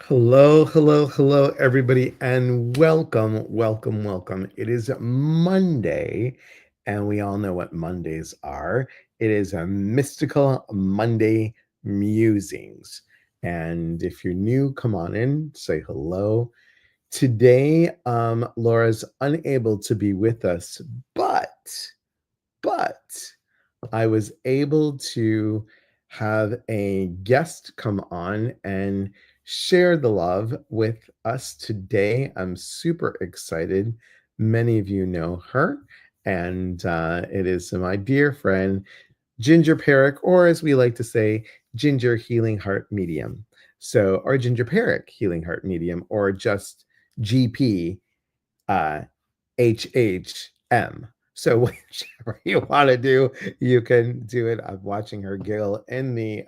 Hello, hello, hello, everybody, and welcome. It is Monday, and we all know what Mondays are. It is a mystical Monday musings. And if you're new, come on in, say hello. Today, Laura's unable to be with us, but I was able to have a guest come on and share the love with us today. I'm super excited. Many of you know her, and it is my dear friend, Ginger Perrick, or as we like to say, Ginger Healing Heart Medium. So, or Ginger Perrick Healing Heart Medium, or just GP uh, HHM. So whichever you want to do, you can do it. I'm watching her giggle in the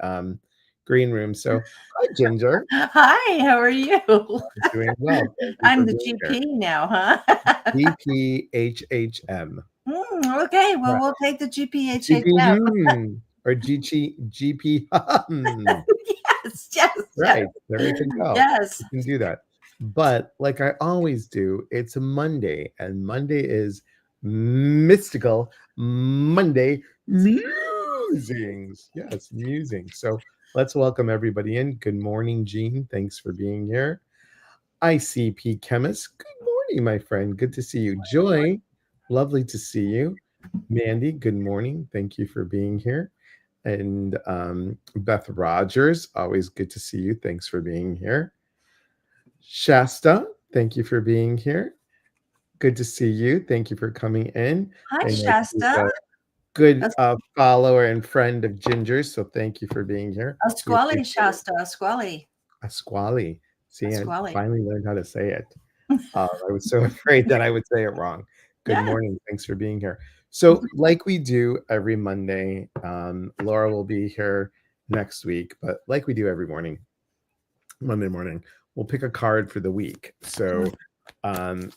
green room. So hi, Ginger. Hi, how are you? I'm doing well. Thank you I'm for the being here. GP now, huh? GPHHM. Okay, well, Right. we'll take the GPHHM. GP or GP. Yes, yes, yes, Right. There we can go. yes. You can do that. But like I always do, it's a Monday, and Monday is mystical Monday musings. Yes, musings. So let's welcome everybody in. Good morning, Jean. Thanks for being here. ICP Chemist. Good morning, my friend. Good to see you. Joy, lovely to see you. Mandy, good morning. Thank you for being here. And Beth Rogers, always good to see you. Thanks for being here. Shasta, thank you for being here. Good to see you. Thank you for coming in. Hi, I know she's Shasta. a good A, follower and friend of Ginger's, so thank you for being here. a We squally, appreciate it. Shasta, a squally, Asquali. a See, I squally. finally learned how to say it. I was so afraid that I would say it wrong. Good Yeah. morning. Thanks for being here. So, like we do every Monday, Laura will be here next week, but like we do every morning, Monday morning, we'll pick a card for the week. So, um,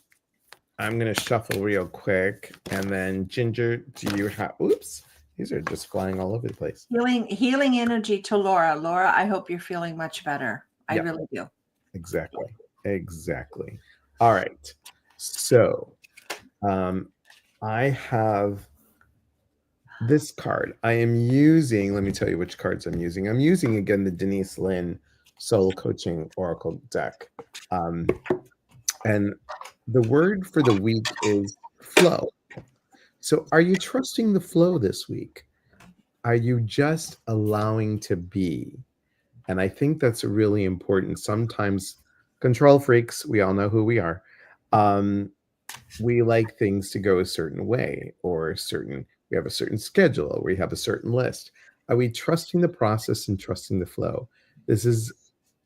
I'm gonna shuffle real quick, and then Ginger, do you have? Oops, these are just flying all over the place. Healing energy to Laura. Laura, I hope you're feeling much better. I Yeah, really do. exactly. All right. So, um, I have this card. I am using. Let me tell you which cards I'm using. I'm using again the Denise Lynn Soul Coaching Oracle deck, um, and the word for the week is flow. So, are you trusting the flow this week? Are you just allowing to be? And I think that's really important. Sometimes control freaks, we all know who we are. Um, we like things to go a certain way or certain we have a certain schedule or we have a certain list. Are we trusting the process and trusting the flow? This is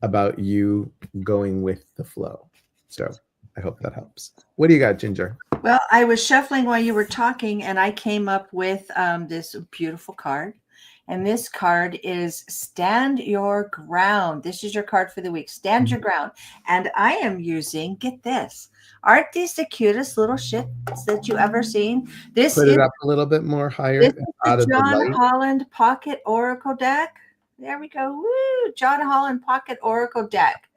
about you going with the flow. So I hope that helps. What do you got, Ginger? Well, I was shuffling while you were talking, and I came up with this beautiful card. And this card is Stand Your Ground. This is your card for the week. Stand Your Ground. And I am using, get this. Aren't these the cutest little shits that you ever seen? This Put is it up a little bit more this higher is the out of the John light. Holland Pocket Oracle deck. There we go. Woo! John Holland Pocket Oracle deck.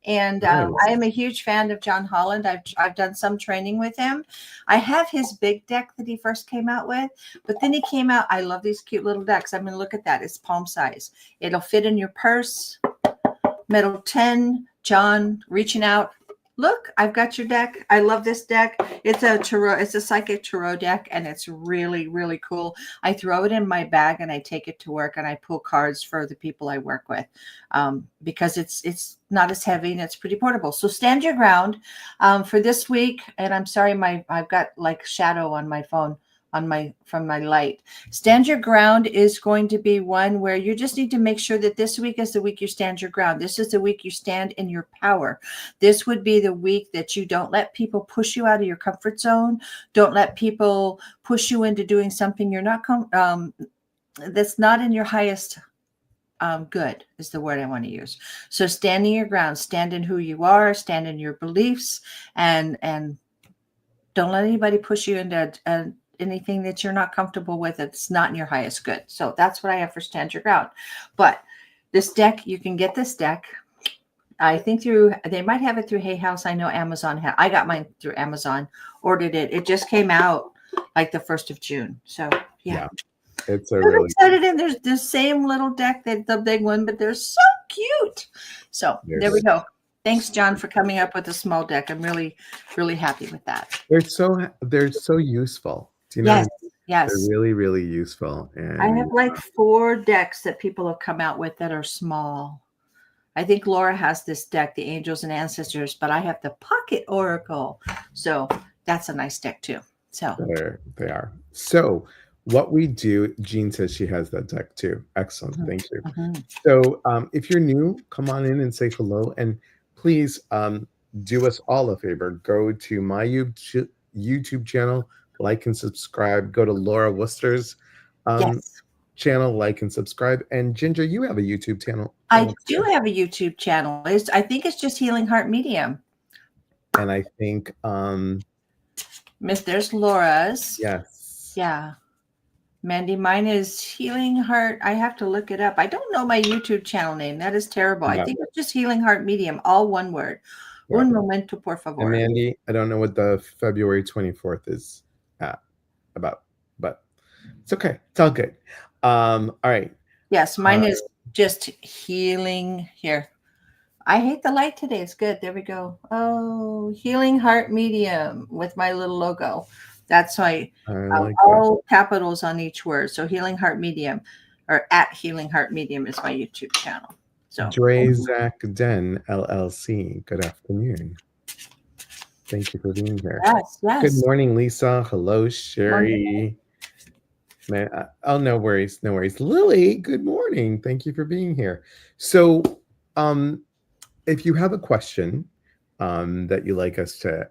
And I Nice. am a huge fan of John Holland. I've done some training with him. I have his big deck that he first came out with, but then he came out. I love these cute little decks. I mean, look at that. It's palm size. It'll fit in your purse. Metal 10, John reaching out. Look, I've got your deck. I love this deck. It's a tarot, it's a psychic tarot deck, and it's really, really cool. I throw it in my bag and I take it to work and I pull cards for the people I work with because it's not as heavy and it's pretty portable. So stand your ground for this week. And I'm sorry, I've got like shadow on my phone from my light. Stand your ground is going to be one where you just need to make sure that this week is the week you stand your ground. This is the week you stand in your power. This would be the week that you don't let people push you out of your comfort zone. Don't let people push you into doing something you're not that's not in your highest good is the word I want to use. So standing your ground, stand in who you are, stand in your beliefs, and don't let anybody push you into anything that you're not comfortable with. It's not in your highest good. So that's what I have for stand your ground. But this deck, you can get this deck I think they might have it through Hay House. I know Amazon I got mine through Amazon, ordered it. It just came out like the 1st of June. So yeah. It's a I'm really excited, and there's the same little deck that the big one, but they're so cute. So there we go. Thanks, John, for coming up with a small deck. I'm really, really happy with that. they're so useful. Do you know? Yes, yes. They're really, really useful. I And have like 4 decks that people have come out with that are small. I think Laura has this deck, the Angels and Ancestors, but I have the Pocket Oracle. So that's a nice deck too. So they are. So what we do, Jean says she has that deck too. Excellent. Thank you. So if you're new, come on in and say hello. And please do us all a favor. Go to my YouTube channel, like and subscribe. Go to Laura Worcester's yes. channel, like and subscribe. And Ginger, you have a YouTube channel. I do have a YouTube channel. I think it's just Healing Heart Medium. And I think there's Laura's. Yes. Yeah. Mandy, mine is Healing Heart. I have to look it up. I don't know my YouTube channel name. That is terrible. I think it's just Healing Heart Medium, all one word. Yeah. Un momento, por favor. And Mandy, I don't know what the February 24th is about, but it's okay. It's all good. All right. Yes, mine is just Healing. Here. I hate the light today. It's good. There we go. Oh, Healing Heart Medium with my little logo. That's why all capitals on each word. So Healing Heart Medium, or at Healing Heart Medium, is my YouTube channel. So Dre Zach Den LLC. Good afternoon. Thank you for being here. Yes, yes. Good morning, Lisa. Hello, Sherry. Oh, no worries, no worries. Lily, good morning. Thank you for being here. So, if you have a question that you'd like us to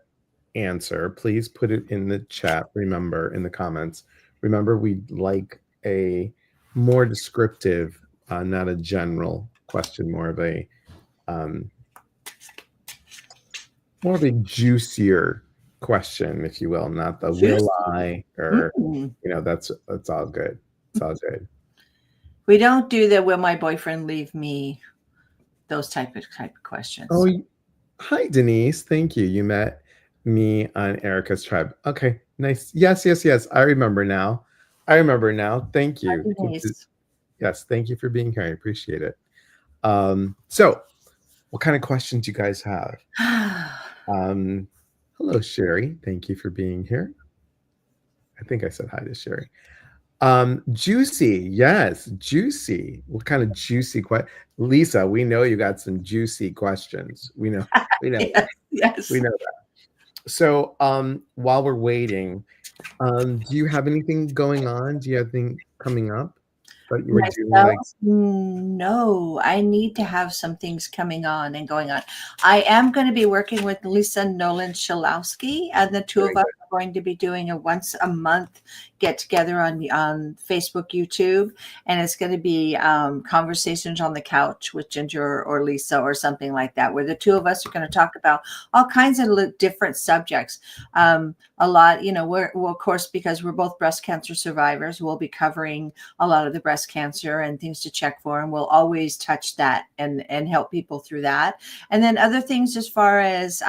answer, please put it in the chat. Remember, in the comments. Remember, we'd like a more descriptive, not a general question, more of a juicier question, if you will, not the will I, or that's all good. It's all good. We don't do the will my boyfriend leave me, those type of questions. Oh, hi Denise. Thank you. You met me on Erica's tribe. Okay, nice. Yes. I remember now. Thank you. Yes, thank you for being here. I appreciate it. So what kind of questions do you guys have? Hello, Sherry. Thank you for being here. I think I said hi to Sherry. Juicy. Yes, juicy. What kind of juicy question? Lisa, we know you got some juicy questions. We know. Yes. We know that. So while we're waiting, do you have anything going on? Do you have anything coming up? But you were doing no, I need to have some things coming on and going on. I am going to be working with Lisa Nolan Shalowski, and the two of us are going to be doing a once a month get together on Facebook, YouTube, and it's going to be conversations on the couch with Ginger or Lisa or something like that, where the two of us are going to talk about all kinds of different subjects. A lot, we're of course, because we're both breast cancer survivors, we'll be covering a lot of the breast cancer and things to check for, and we'll always touch that and help people through that. And then other things as far as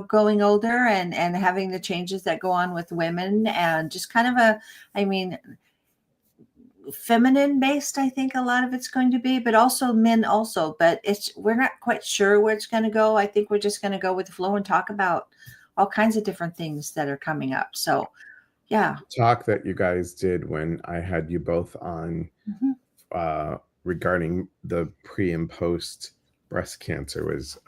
going older and having the changes that go on with women, and just kind of feminine based, I think a lot of it's going to be, but also men also, but we're not quite sure where it's going to go. I think we're just going to go with the flow and talk about all kinds of different things that are coming up. So yeah. Talk that you guys did when I had you both on regarding the pre and post breast cancer was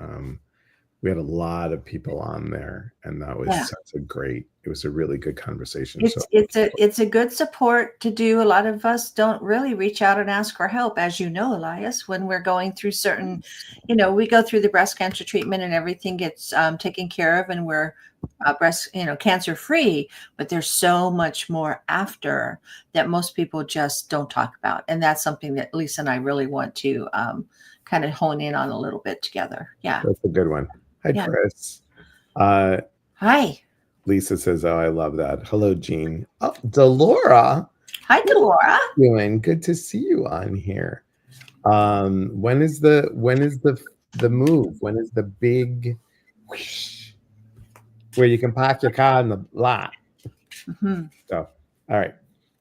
we had a lot of people on there, and that was it was a really good conversation. It's a good support to do. A lot of us don't really reach out and ask for help, as you know, Elias, when we're going through certain, we go through the breast cancer treatment and everything gets taken care of, and we're cancer free, but there's so much more after that most people just don't talk about. And that's something that Lisa and I really want to kind of hone in on a little bit together. Yeah. That's a good one. Hi, Chris. Hi. Lisa says, oh, I love that. Hello, Jean. Oh, Delora. Hi, Delora. Doing good to see you on here. When is the the move? When is the big whoosh, where you can park your car in the lot? Mhm. So, all right.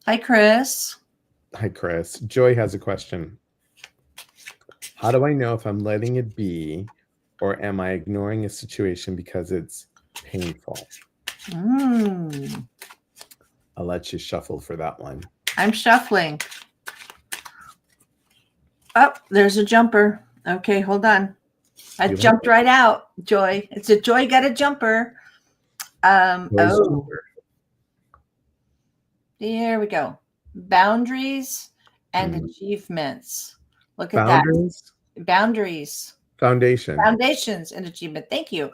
Hi, Chris. Hi, Chris. Joy has a question. How do I know if I'm letting it be or am I ignoring a situation because it's painful? Mm. I'll let you shuffle for that one. I'm shuffling. Oh, there's a jumper. Okay, hold on. I You jumped right out. Joy. It's a Joy got a jumper. Joy's Oh, jumper. here we go. Boundaries and Hmm. achievements. Look at that. Boundaries, Boundaries, foundation. foundations, and achievement. Thank you.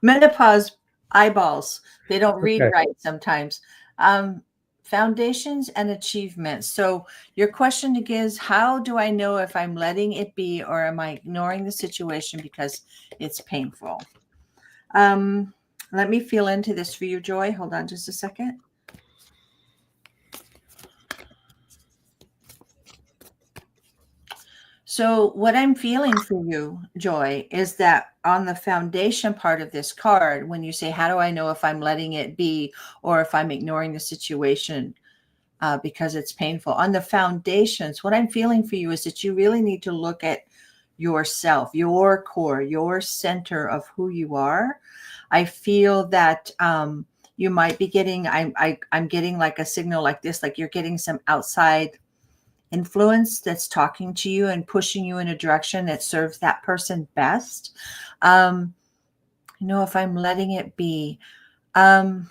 Menopause eyeballs. They don't read Okay. right sometimes. Um, Foundations and achievements. So your question is, how do I know if I'm letting it be or am I ignoring the situation because it's painful? Let me feel into this for you, Joy. Hold on just a second. So, what I'm feeling for you, Joy, is that on the foundation part of this card, when you say, how do I know if I'm letting it be or if I'm ignoring the situation because it's painful? On the foundations, what I'm feeling for you is that you really need to look at yourself, your core, your center of who you are. I feel that you might be getting, I'm getting like a signal like this, like you're getting some outside influence that's talking to you and pushing you in a direction that serves that person best. If I'm letting it be, um,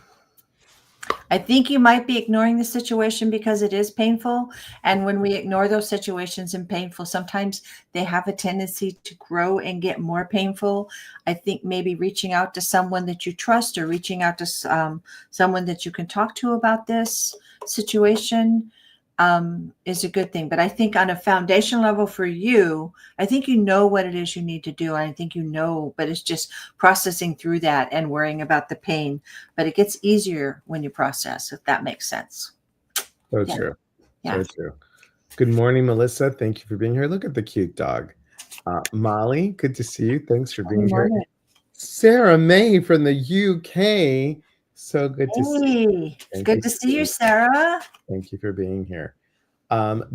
I think you might be ignoring the situation because it is painful. And when we ignore those situations and painful, sometimes they have a tendency to grow and get more painful. I think maybe reaching out to someone that you trust or reaching out to someone that you can talk to about this situation is a good thing. But I think on a foundation level for you, I think you know what it is you need to do. And I think you know, but it's just processing through that and worrying about the pain. But it gets easier when you process, if that makes sense. So Yeah. true. Yeah. So true. Good morning, Melissa. Thank you for being here. Look at the cute dog. Molly, good to see you. Thanks for Good being here. morning. Sarah May from the UK. So good to see you. Hey, Thank good you to for see you, being, Sarah. thank you for being here.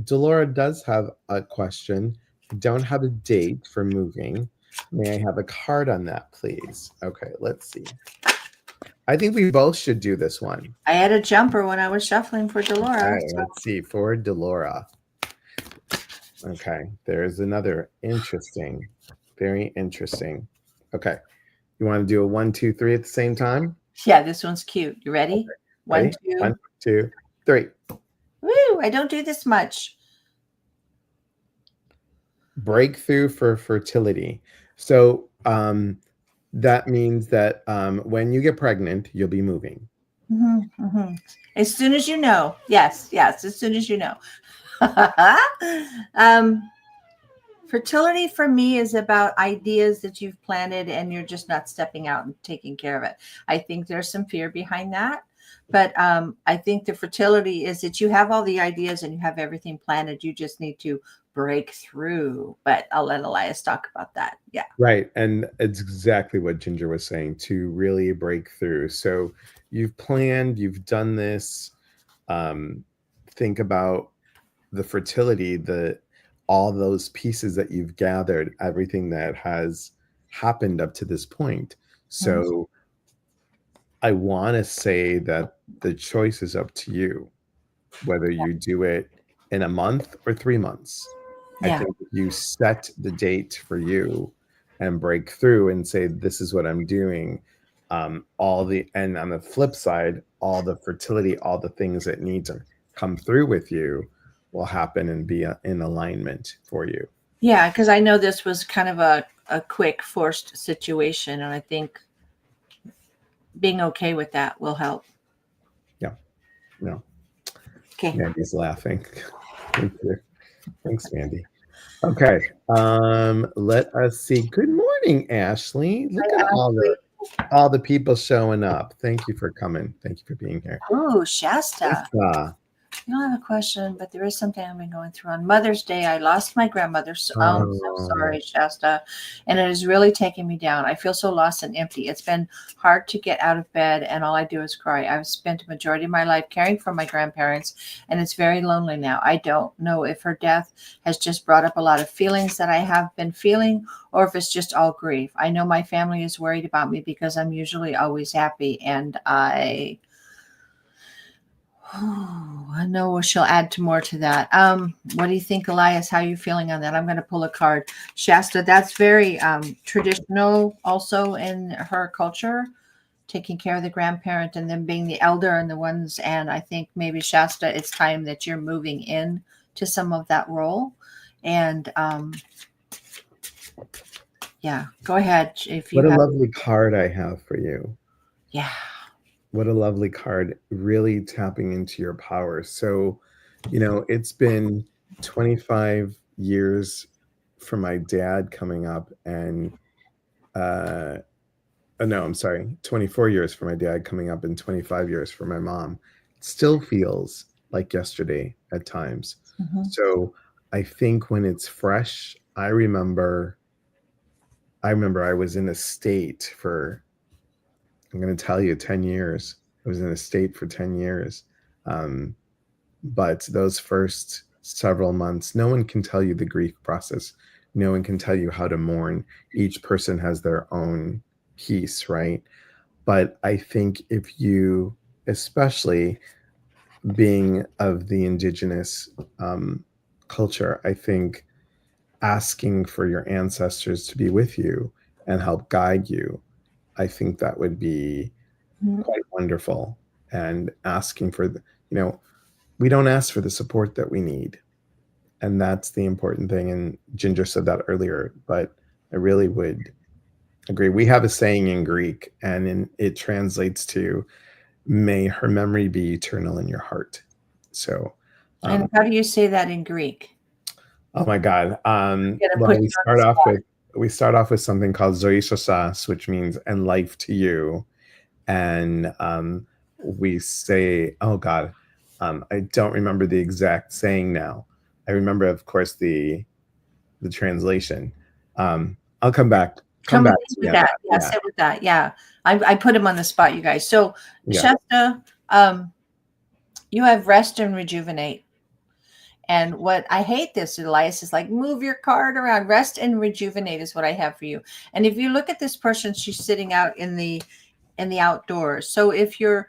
Delora does have a question. Don't have a date for moving. May I have a card on that, please? Okay, let's see. I think we both should do this one. I had a jumper when I was shuffling for All Delora. right, let's see. For Delora. Okay, there's another interesting, very interesting. Okay, you want to do a 1, 2, 3 at the same time? Yeah, this one's cute. You ready? Okay, One, ready? two. 1, 2, 3. Woo! I don't do this much. Breakthrough for fertility. So that means that when you get pregnant, you'll be moving. As soon as you know. Yes, yes. As soon as you know. Fertility for me is about ideas that you've planted and you're just not stepping out and taking care of it. I think there's some fear behind that. But I think the fertility is that you have all the ideas and you have everything planted. You just need to break through. But I'll let Elias talk about that. Yeah. Right. And it's exactly what Ginger was saying, to really break through. So you've planned, you've done this. Think about the fertility, all those pieces that you've gathered, everything that has happened up to this point. So I want to say that the choice is up to you, whether you do it in a month or 3 months. I Yeah. think if you set the date for you and break through and say, this is what I'm doing, and on the flip side, all the fertility, all the things that need to come through with you will happen and be in alignment for you. Yeah. Because I know this was kind of a quick, forced situation. And I think being okay with that will help. Yeah. No. Okay. Mandy's laughing. Thank you. Thanks, Mandy. Okay. Let us see. Good morning, Ashley. Look at all the people showing up. Thank you for coming. Thank you for being here. Oh, Shasta. Lisa, I don't have a question, but there is something I've been going through. On Mother's Day, I lost my grandmother. So, oh, I'm so Oh, sorry, Shasta. And it is really taking me down. I feel so lost and empty. It's been hard to get out of bed, and all I do is cry. I've spent a majority of my life caring for my grandparents, and it's very lonely now. I don't know if her death has just brought up a lot of feelings that I have been feeling, or if it's just all grief. I know my family is worried about me because I'm usually always happy, and I know she'll add to more to that. What do you think, Elias? How are you feeling on that? I'm going to pull a card. Shasta, that's very traditional also in her culture, taking care of the grandparent and then being the elder and the ones. And I think maybe Shasta, it's time that you're moving in to some of that role. And yeah, go ahead if you what a have. lovely card I have for you. Yeah. What a lovely card, really tapping into your power. So, it's been 25 years for my dad coming up, and no, I'm sorry, 24 years for my dad coming up, and 25 years for my mom. It still feels like yesterday at times. Mhm. So I think when it's fresh, I remember I was in a state for, I'm going to tell you, 10 years. I was in a state for 10 years. Um, but those first several months, no one can tell you the grief process. No one can tell you how to mourn. Each person has their own piece, right? But I think if you, especially being of the indigenous culture, I think asking for your ancestors to be with you and help guide you, I think that would be Mhm. quite wonderful. And asking for we don't ask for the support that we need. And that's the important thing. And Ginger said that earlier, but I really would agree. We have a saying in Greek, and it translates to, may her memory be eternal in your heart. So, And um, how do you say that in Greek? oh my God. I'm going to Well, put you on the spot. we start off with something called Zoishasas, which means "and life to you," and we say, oh God, I don't remember the exact saying now. I remember, of course, the translation. I'll come back. Come Come back in to me with on that. that. Yeah, Yeah, sit with that. Yeah. I put him on the spot, you guys. So, yeah. Shasta, um, you have rest and rejuvenate. And what I hate this, Elias, is like move your card around. Rest and rejuvenate is what I have for you. And if you look at this person, she's sitting out in the outdoors. So if you're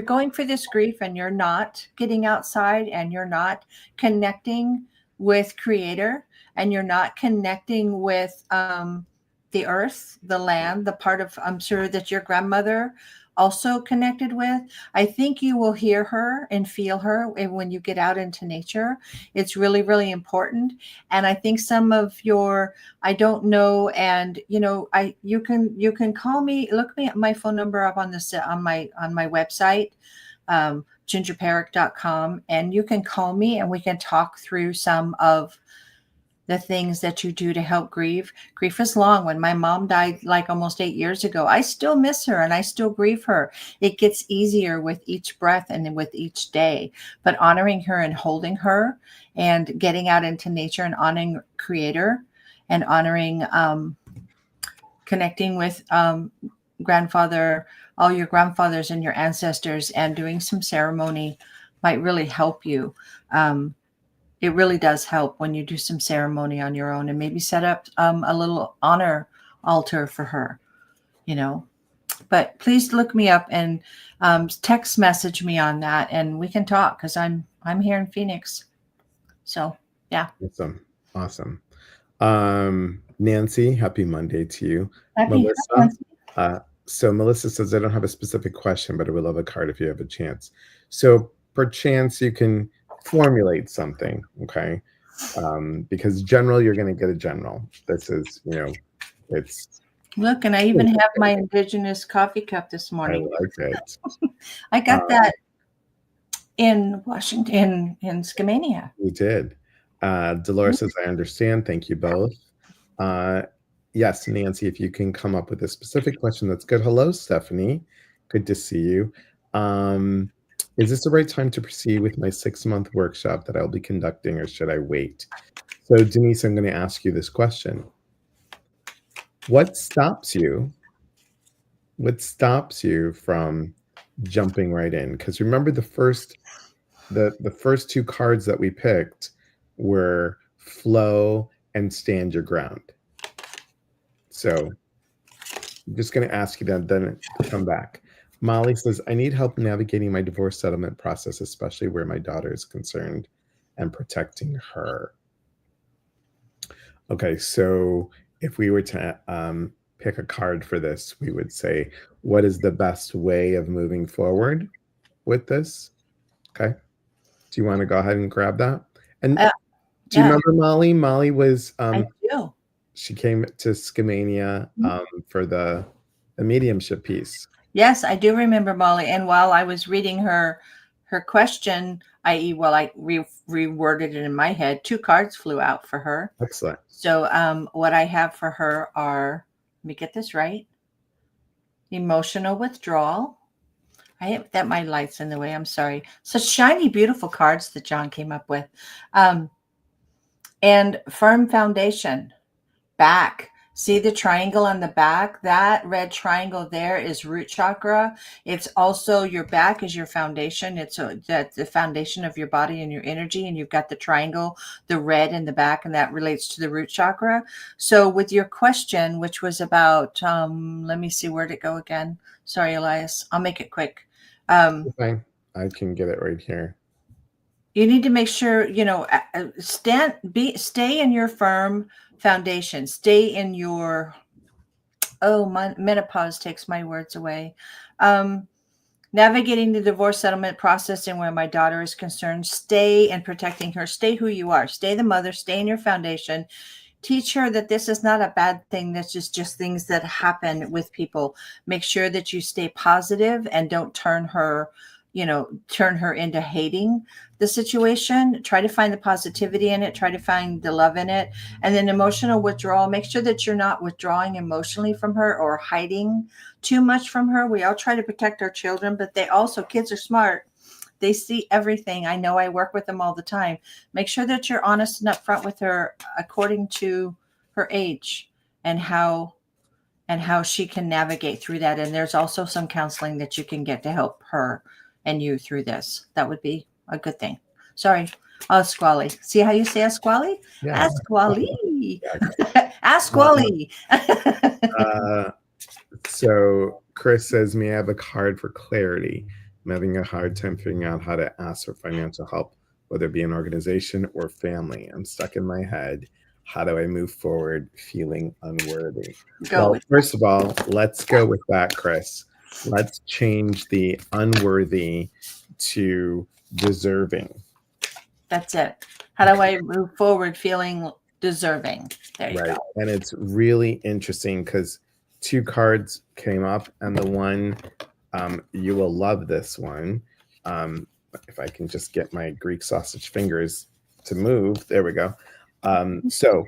going for this grief and you're not getting outside and you're not connecting with creator and you're not connecting with the earth, the land, the part of, I'm sure that your grandmother also connected with, I think you will hear her and feel her when you get out into nature. It's really, really important. And I think some of your, I don't know, and I you can call me, look me at my phone number up on the on my website, gingerperrick.com, and you can call me and we can talk through some of the things that you do to help grieve. Grief is long. When my mom died like almost 8 years ago, I still miss her and I still grieve her. It gets easier with each breath and with each day, but honoring her and holding her and getting out into nature and honoring creator and honoring connecting with grandfather, all your grandfathers and your ancestors, and doing some ceremony might really help you. It really does help when you do some ceremony on your own and maybe set up a little honor altar for her, you know. But please look me up and text message me on that, and we can talk because I'm here in Phoenix. So yeah, Awesome. Awesome. Nancy, happy Monday to you. happy. Melissa, so Melissa says, I don't have a specific question, but I would love a card if you have a chance. So perchance you can formulate something, okay? Because general, you're going to get a general. This is, it's, Look, and I even have my indigenous coffee cup this I morning. like it. I got Um, that in Washington, in Skamania. You did. Dolores says, I understand. Thank you both. Uh, yes, Nancy, if you can come up with a specific question, that's good. Hello, Stephanie. Good to see you. Is this the right time to proceed with my 6-month workshop that I'll be conducting, or should I wait? So, Denise, I'm going to ask you this question. What stops you? What stops you from jumping right in? Because remember, the first two cards that we picked were flow and stand your ground. So I'm just going to ask you then to come back. Molly says, I need help navigating my divorce settlement process, especially where my daughter is concerned, and protecting her. Okay, so if we were to pick a card for this, we would say, what is the best way of moving forward with this? Okay. Do you want to go ahead and grab that? And Uh, do you yeah, remember Molly? Molly was I do. she came to Scamania for the mediumship piece. Yes, I do remember Molly. And while I was reading her question, i.e., well, I reworded it in my head, 2 cards flew out for her. Excellent. So what I have for her are, let me get this right, emotional withdrawal. I have that, my light's in the way. I'm sorry. Such shiny, beautiful cards that John came up with. And firm foundation. Back. See the triangle on the back? That red triangle there is root chakra. It's also, your back is your foundation. It's the foundation of your body and your energy. And you've got the triangle, the red in the back, and that relates to the root chakra. So with your question, which was about, let me see, where'd it go again? Sorry, Elias. I'll make it quick. Okay. I can get it right here. You need to make sure, stay in your firm foundation. Stay in your, my menopause takes my words away. Navigating the divorce settlement process and where my daughter is concerned, stay in protecting her. Stay who you are. Stay the mother. Stay in your foundation. Teach her that this is not a bad thing. This is just things that happen with people. Make sure that you stay positive and don't turn her into hating the situation. Try to find the positivity in it. Try to find the love in it. And then emotional withdrawal. Make sure that you're not withdrawing emotionally from her or hiding too much from her. We all try to protect our children, but kids are smart. They see everything. I know, I work with them all the time. Make sure that you're honest and upfront with her according to her age and how she can navigate through that. And there's also some counseling that you can get to help her and you through this. That would be a good thing. Sorry. Asquali. See how you say Asquali? Yeah. Asquali. Yeah. Asquali. So Chris says, may I have a card for clarity? I'm having a hard time figuring out how to ask for financial help, whether it be an organization or family. I'm stuck in my head. How do I move forward feeling unworthy? First of all, let's go with that, Chris. Let's change the unworthy to deserving. That's it. How do I move forward feeling deserving? There you go. And it's really interesting because 2 cards came up, and the one, you will love this one. If I can just get my Greek sausage fingers to move. There we go. So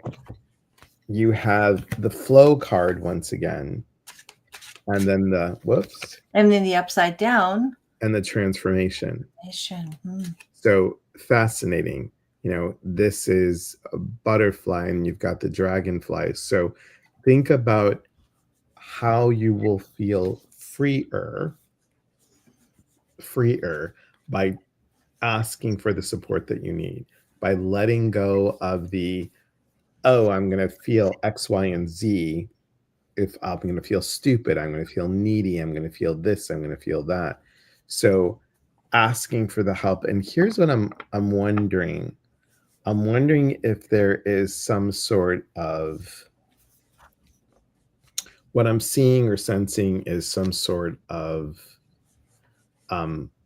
you have the flow card once again, and then and then the upside down, and the transformation. So fascinating. This is a butterfly, and you've got the dragonfly. So think about how you will feel freer by asking for the support that you need, by letting go of the, I'm going to feel X, Y, and Z. If I'm going to feel stupid, I'm going to feel needy, I'm going to feel this, I'm going to feel that. So asking for the help. And here's what I'm wondering. I'm wondering if there is some sort of, what I'm seeing or sensing is some sort of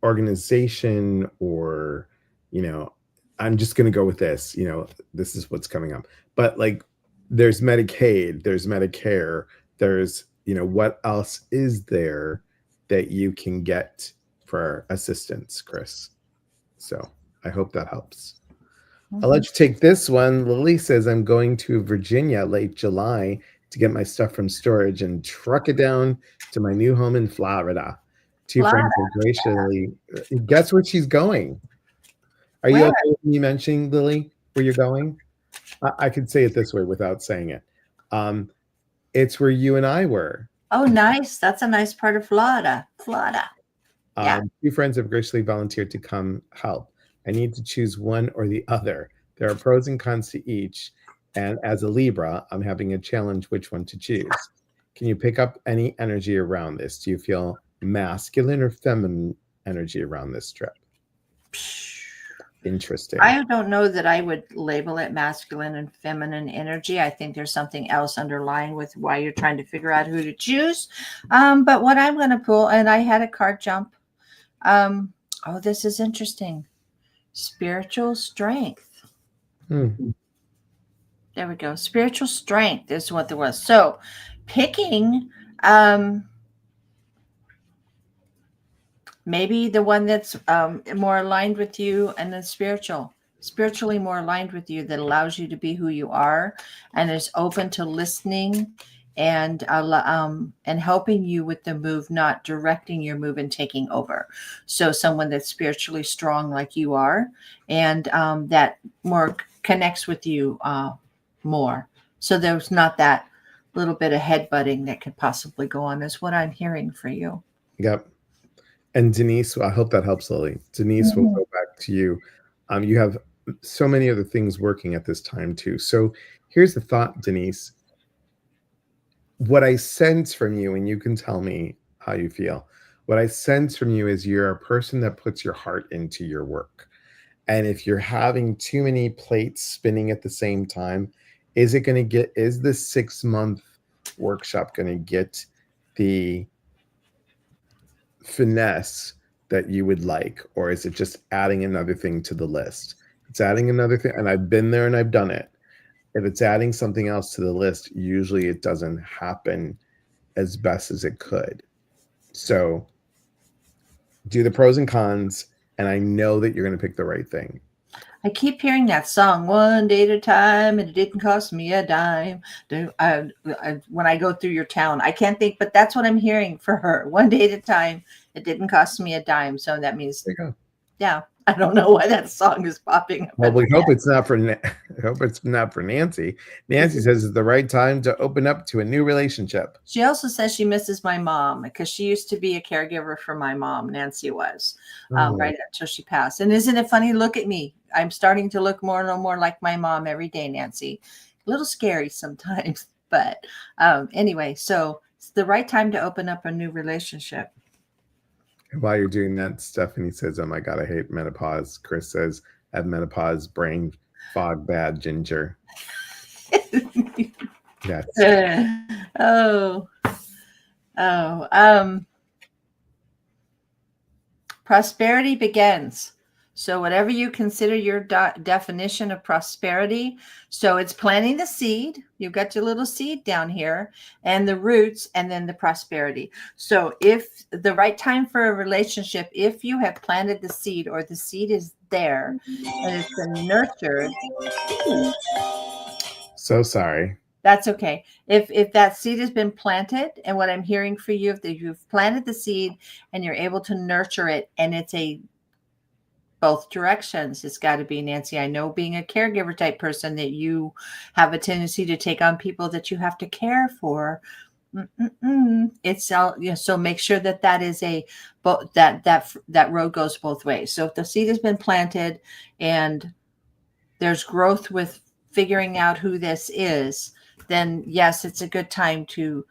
organization, or, I'm just going to go with this, this is what's coming up. But like, there's Medicaid, there's Medicare, there's, what else is there that you can get for assistance, Chris? So I hope that helps. I'll let you take this one. Lily says, I'm going to Virginia late July to get my stuff from storage and truck it down to my new home in Florida. Two Lot. friends are graciously. Guess where she's going? Are you Where? okay with me mentioning, Lily, where you're going? I could say it this way without saying it. Um, it's where you and I were. Oh, nice. That's a nice part of Florida. Florida. Yeah. Two friends have graciously volunteered to come help. I need to choose one or the other. There are pros and cons to each. And as a Libra, I'm having a challenge which one to choose. Can you pick up any energy around this? Do you feel masculine or feminine energy around this trip? Interesting. I don't know that I would label it masculine and feminine energy. I think there's something else underlying with why you're trying to figure out who to choose. But what I'm going to pull, and I had a card jump. Oh, this is interesting. Spiritual strength. Hmm. There we go. Spiritual strength is what there was. So picking maybe the one that's more aligned with you, and then spiritually more aligned with you, that allows you to be who you are and is open to listening and helping you with the move, not directing your move and taking over. So someone that's spiritually strong like you are, and that more connects with you more. So there's not that little bit of headbutting that could possibly go on, is what I'm hearing for you. Yep. And Denise, I hope that helps, Lily. Denise, we'll go back to you. You have so many other things working at this time too. So here's the thought, Denise. What I sense from you, and you can tell me how you feel, what I sense from you is you're a person that puts your heart into your work. And if you're having too many plates spinning at the same time, is this 6-month workshop going to get the finesse that you would like, or is it just adding another thing to the list? It's adding another thing, and I've been there and I've done it. If it's adding something else to the list, usually it doesn't happen as best as it could. So do the pros and cons, and I know that you're going to pick the right thing. I keep hearing that song, one day at a time, and it didn't cost me a dime. When I go through your town, I can't think, but that's what I'm hearing for her. One day at a time, it didn't cost me a dime. So that means, There you go. Yeah, I don't know why that song is popping up. Well, we hope it's not for Nancy. Nancy says it's the right time to open up to a new relationship. She also says she misses my mom because she used to be a caregiver for my mom. Nancy was right until she passed. And isn't it funny? Look at me. I'm starting to look more and more like my mom every day, Nancy. A little scary sometimes, but anyway, so it's the right time to open up a new relationship. While you're doing that, Stephanie says, "Oh my God, I hate menopause." Chris says, "I have menopause, brain fog, bad ginger." Yes. Prosperity begins. So whatever you consider your definition of prosperity, so it's planting the seed. You've got your little seed down here and the roots, and then the prosperity. So if the right time for a relationship, if you have planted the seed, or the seed is there and it's been nurtured. So sorry. That's okay. If that seed has been planted, and what I'm hearing for you, if you've planted the seed and you're able to nurture it, and it's both directions, it's got to be, Nancy. I know, being a caregiver type person, that you have a tendency to take on people that you have to care for. It's so make sure that is that road goes both ways. So if the seed has been planted and there's growth with figuring out who this is, then yes, it's a good time to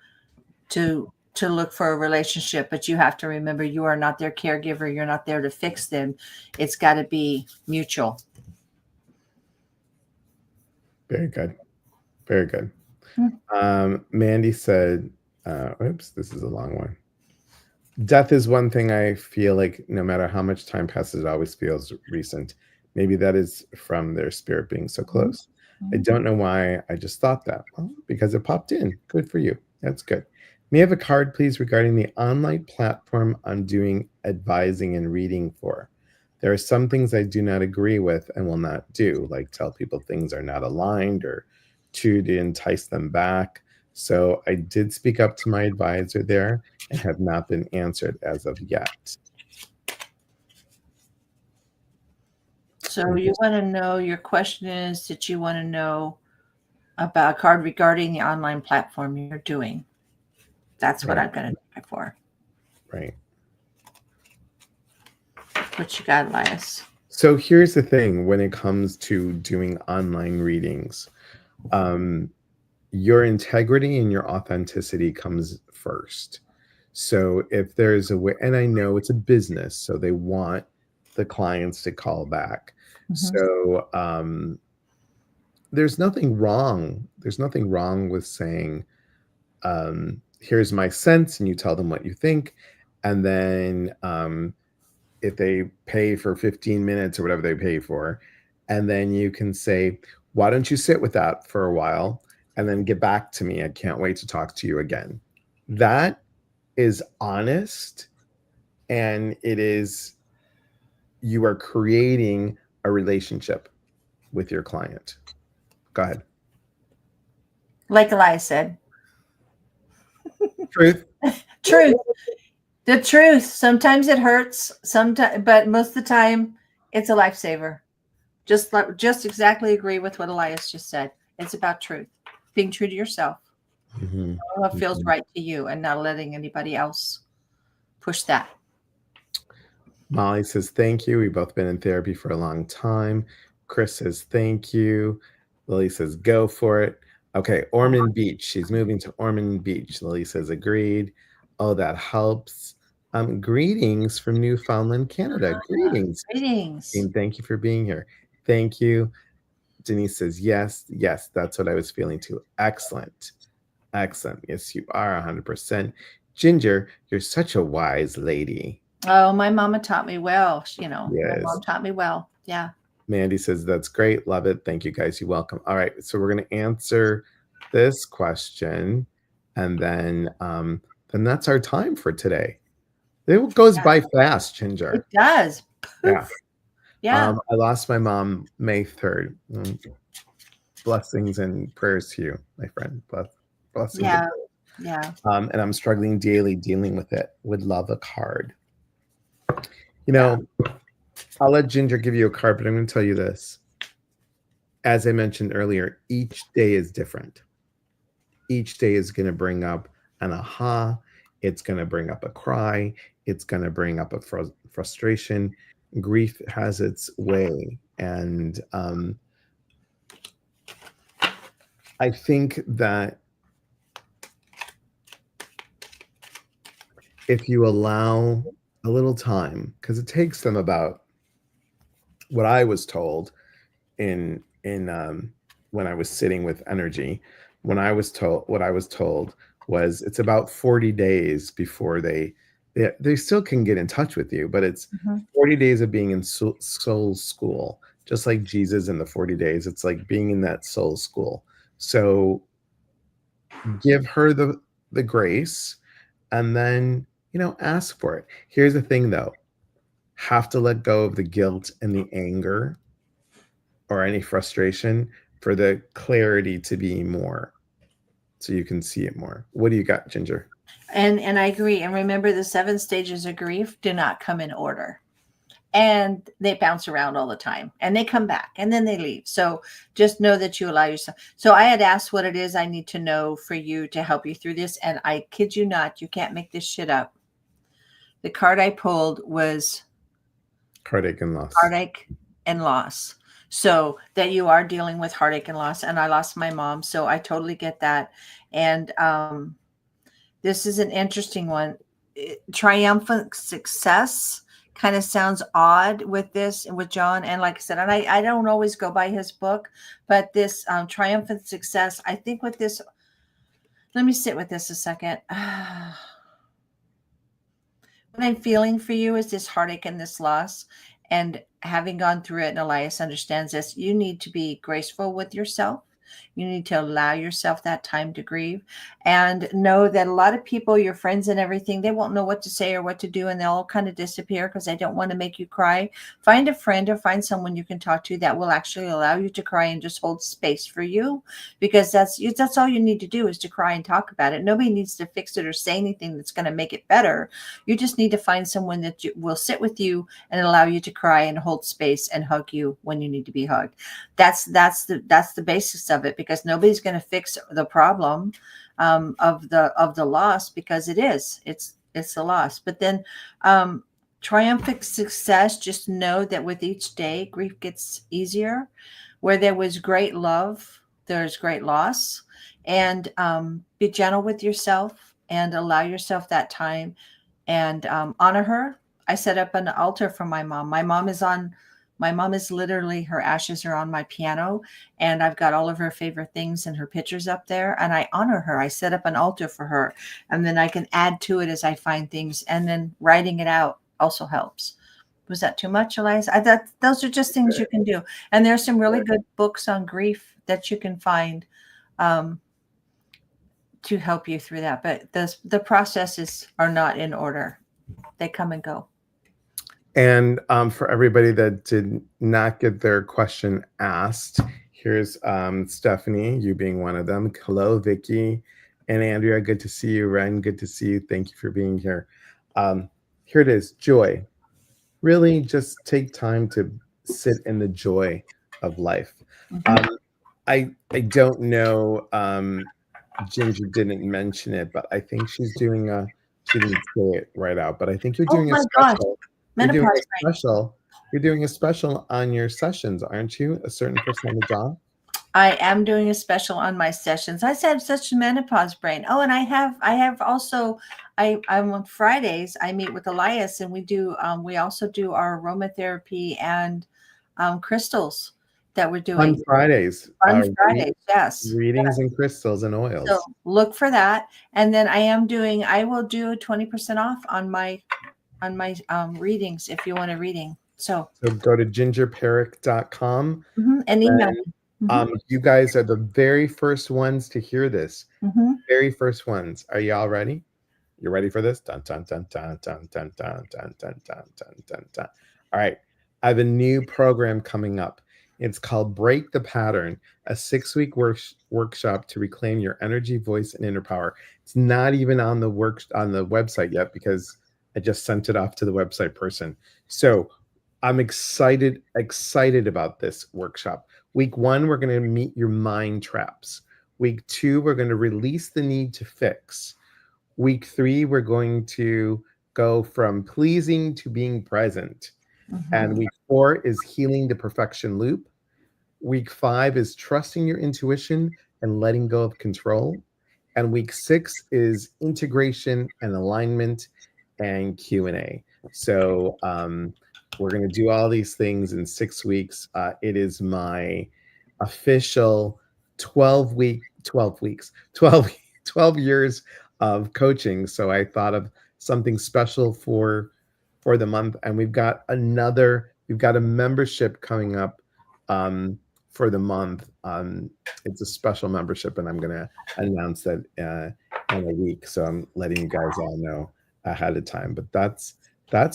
look for a relationship. But you have to remember, you are not their caregiver. You're not there to fix them. It's got to be mutual. Very good. Very good. Mandy said, oops, this is a long one. Death is one thing I feel like no matter how much time passes, it always feels recent. Maybe that is from their spirit being so close. I don't know why I just thought that. Well, because it popped in. Good for you. That's good. May I have a card, please, regarding the online platform I'm doing advising and reading for? There are some things I do not agree with and will not do, like tell people things are not aligned or to entice them back. So I did speak up to my advisor there and have not been answered as of yet. So you want to know, your question is that you want to know about a card regarding the online platform you're doing. That's what Right, I'm going to try for. right. What you got, Elias? So here's the thing when it comes to doing online readings, your integrity and your authenticity comes first. So if there's a way, and I know it's a business, so they want the clients to call back. Mhm. So there's nothing wrong. There's nothing wrong with saying, here's my sense, and you tell them what you think. And then if they pay for 15 minutes or whatever they pay for, and then you can say, why don't you sit with that for a while and then get back to me? I can't wait to talk to you again. That is honest, and it is, you are creating a relationship with your client. Go ahead. Like Elias said, Truth. truth. The truth. Sometimes it hurts. Sometimes, but most of the time, it's a lifesaver. Just exactly agree with what Elias just said. It's about truth, being true to yourself, Mhm. what feels Mhm. right to you, and not letting anybody else push that. Molly says, thank you. We've both been in therapy for a long time. Chris says, thank you. Lily says, go for it. Okay, Ormond Beach. She's moving to Ormond Beach. Lily says, agreed. Oh, that helps. Greetings from Newfoundland, Canada. Greetings. Greetings. And thank you for being here. Thank you. Denise says, yes, yes, that's what I was feeling too. Excellent. Excellent. Yes, you are 100%. Ginger, you're such a wise lady. Oh, my mama taught me well. My Yes. mom taught me well. Yeah. Mandy says, that's great. Love it. Thank you, guys. You're welcome. All right. So we're going to answer this question. And then that's our time for today. It goes Yeah. by fast, It Ginger. does. Yeah. Yeah. I lost my mom May 3rd. Blessings and prayers to you, my friend. Blessings. Yeah. Yeah. And I'm struggling daily dealing with it. Would love a card. You Yeah. know, I'll let Ginger give you a card, but I'm going to tell you this. As I mentioned earlier, each day is different. Each day is going to bring up an aha. It's going to bring up a cry. It's going to bring up a frustration. Grief has its way. And I think that if you allow a little time, because it takes them about, what I was told in when I was sitting with energy, what I was told was it's about 40 days before they still can get in touch with you, but it's Mhm. 40 days of being in soul school, just like Jesus in the 40 days. It's like being in that soul school. So give her the grace, and then ask for it. Here's the thing though, have to let go of the guilt and the anger or any frustration for the clarity to be more, so you can see it more. What do you got, Ginger? And I agree. And remember, the 7 stages of grief do not come in order. And they bounce around all the time, and they come back and then they leave. So just know that you allow yourself. So I had asked what it is I need to know for you to help you through this. And I kid you not, you can't make this shit up. The card I pulled was Heartache and loss. heartache and loss. So that you are dealing with heartache and loss. And I lost my mom. So I totally get that. And this is an interesting one. Triumphant success kind of sounds odd with this and with John. And like I said, and I don't always go by his book, but this triumphant success, I think with this, let me sit with this a second. What I'm feeling for you is this heartache and this loss. And having gone through it, and Elias understands this, you need to be graceful with yourself. You need to allow yourself that time to grieve, and know that a lot of people, your friends and everything, they won't know what to say or what to do, and they'll all kind of disappear because they don't want to make you cry. Find a friend or find someone you can talk to that will actually allow you to cry and just hold space for you, because that's all you need to do, is to cry and talk about it. Nobody needs to fix it or say anything that's going to make it better. You just need to find someone that will sit with you and allow you to cry and hold space and hug you when you need to be hugged. That's the basis of it, because nobody's going to fix the problem of the loss, because it's a loss. But then triumphant success, just know that with each day, grief gets easier. Where there was great love, there's great loss. And be gentle with yourself and allow yourself that time, and honor her. I set up an altar for my mom. My mom is literally, her ashes are on my piano, and I've got all of her favorite things and her pictures up there, and I honor her. I set up an altar for her, and then I can add to it as I find things, and then writing it out also helps. Was that too much, Elias? I thought those are just things you can do. And there's some really good books on grief that you can find um, to help you through that. But the processes are not in order. They come and go. And for everybody that did not get their question asked, here's Stephanie, you being one of them. Hello, Vicky and Andrea. Good to see you. Ren, good to see you. Thank you for being here. Here it is, joy. Really just take time to sit in the joy of life. Mhm. I don't know, Ginger didn't mention it, but I think she's doing she didn't say it right out, but I think you're Oh doing a my gosh, special. You're doing menopause a brain. special. You're doing a special on your sessions, aren't you? A certain percentage off. I am doing a special on my sessions. I said such menopause brain. Oh, and I have also, I'm on Fridays. I meet with Elias, and we also do our aromatherapy and crystals that we're On doing Fridays, on Fridays. Yes. readings and crystals and So oils. look for that. And then I will do 20% off on my readings if you want a reading. So So go to gingerperrick.com. and email me. You guys are the very first ones to hear this. Hmm. Very first ones. Are y'all ready? You ready for this? Dun, dun, dun, dun, dun, dun, dun, dun, dun, dun, dun, dun, dun. All right. I have a new program coming up. It's called Break the Pattern, a 6-week workshop to reclaim your energy, voice, and inner power. It's not even on the website yet because I just sent it off to the website person. So I'm excited about this workshop. Week 1, we're going to meet your mind traps. Week 2, we're going to release the need to fix. Week 3, we're going to go from pleasing to being present. And Hmm. week 4 is healing the perfection loop. Week 5 is trusting your intuition and letting go of control. And week 6 is integration and alignment and Q&A. So we're going to do all these things in 6 weeks. It is my official 12 weeks, 12 years of coaching. So I thought of something special for the month, and we've got a membership coming up for the month. It's a special membership, and I'm going to announce that in a week. So I'm letting you guys all know ahead of time. But that's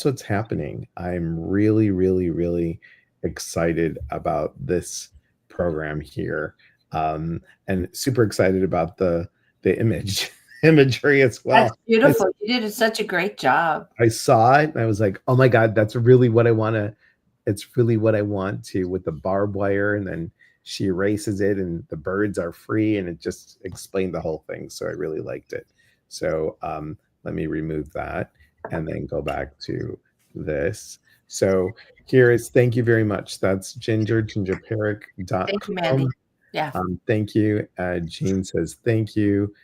what's happening. I'm really, really, really excited about this program here, and super excited about the imagery as That's well. beautiful. You did such a great job. I saw it and I was like, oh my God, that's really what I want to. It's really what I want to, with the barbed wire. And then she erases it and the birds are free. And it just explained the whole thing. So I really liked it. So let me remove that and then go back to this. So here is, thank you very much. That's Thank you, Mandy. gingerperrick.com. Yeah. Thank you. Jean says, thank you.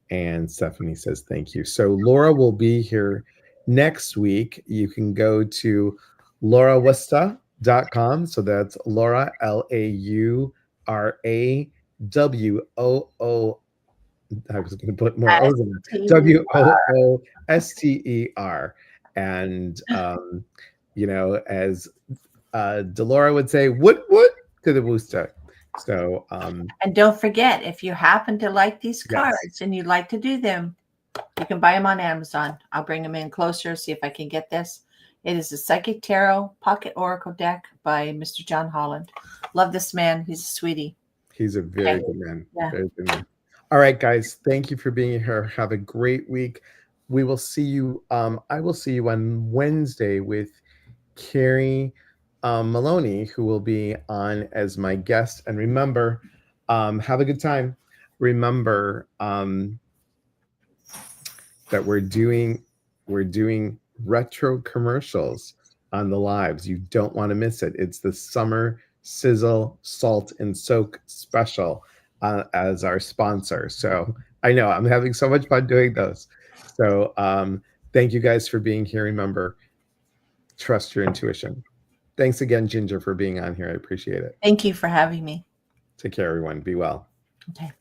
And Stephanie says, thank you. So Laura will be here next week. You can go to laurawesta.com. So that's Laura, LAURAWOO. I was going to put more O's in it. WOOSTER. And, as Delora would say, what to the Wooster. So And don't forget, if you happen to like these yes, cards and you'd like to do them, you can buy them on Amazon. I'll bring them in closer, see if I can get this. It is a Psychic Tarot Pocket Oracle deck by Mr. John Holland. Love this man. He's a sweetie. he's a very Okay. good man. Yeah. Very good man. All right, guys. Thank you for being here. Have a great week. We will see you. I will see you on Wednesday with Carrie Maloney, who will be on as my guest. And remember, have a good time. Remember that we're doing retro commercials on the lives. You don't want to miss it. It's the summer sizzle, salt, and soak special as our sponsor. So I know I'm having so much fun doing those. So thank you guys for being here. Remember, trust your intuition. Thanks again, Ginger, for being on here. I appreciate it. Thank you for having me. Take care, everyone. Be well. Okay.